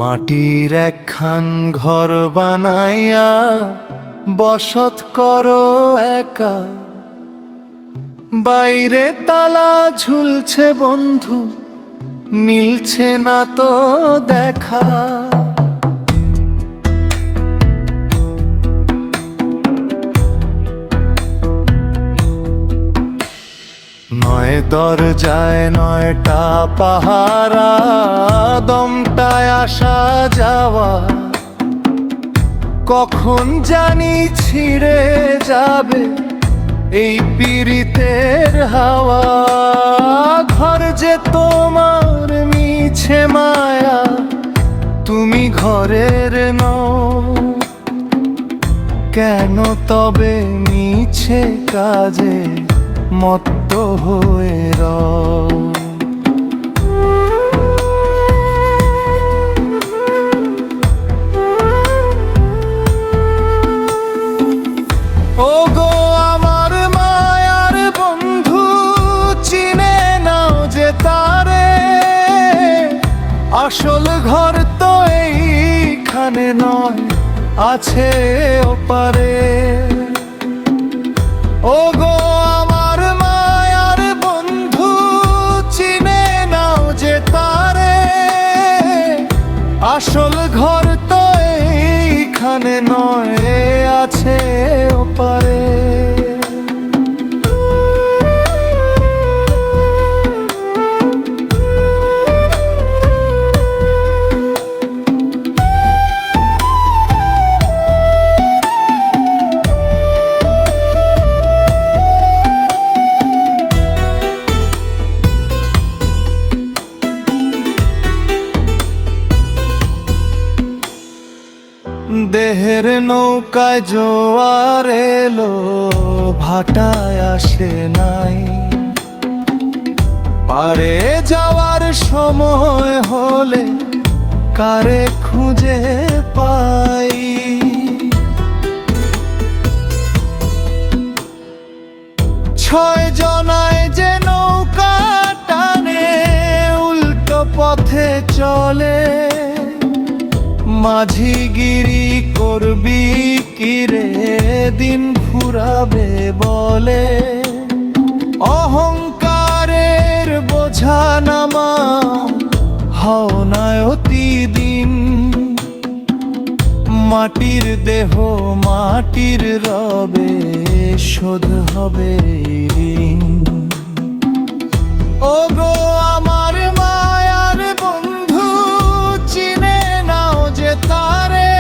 মাটির একখান ঘর বানাইয়া বসত করো একা, বাইরে তালা ঝুলছে বন্ধু, মিলছে না তো দেখা। নয় দরজায় নয়টা পাহারা, দমটায় আসা যাওয়া, কখন জানি ছিঁড়ে যাবে এই পীড়িতের হাওয়া। ঘর যে তোমার মিছে মায়া, তুমি ঘরের নও, কেন তবে মিছে কাজে মত্ত হয়ে রও। ও গো আমার মায়ার বন্ধু, চিনে নাও যে তারে, আসল ঘর তো এইখানে নয়, আছে ওপারে। ও গো আমার মায়ার বন্ধু, চিনে নাও যে তারে, আসল ঘর তো এইখানে নয়, আছে ওপারে। দেহের নৌকায় জোয়ার এলো, ভাটায় আসে নাই, পারে যাওয়ার সময় হলে কারে খুঁজে পাই। ছয় জনায় যে নৌকা টানে, উল্টো পথে চলে, মাঝিগিরি করবি কিরে দিন ফুরাবে বলে। অহংকারের বোঝা নামা হও না অতিদিন, মাটির দেহ মাটির রবে, শোধ হবে ঋণ। ও গো আমার মায়ার বন্ধু, চিনে নাও যে তারে,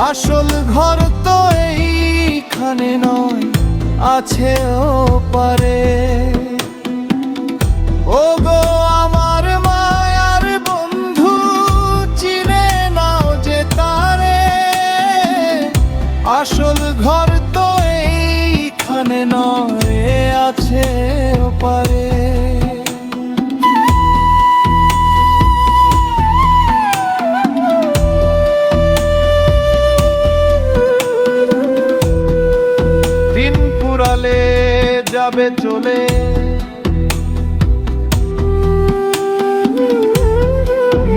আসল ঘর তো এইখানে নয়, আছে ওপারে। ও গো আমার মায়ার বন্ধু, চিনে নাও যে তারে, আসল ঘর তো এইখানে নয়, আছে ওপারে। দিন ফুরালে যাবে চলে,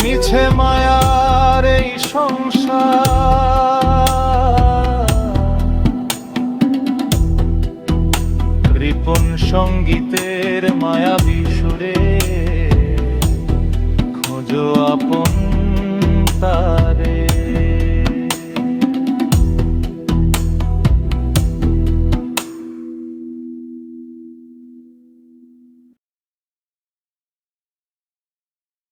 মিছে মায়ার এই সংসার, কৃপণ সঙ্গীতের মায়াবী সুরে খোঁজো আপন তার।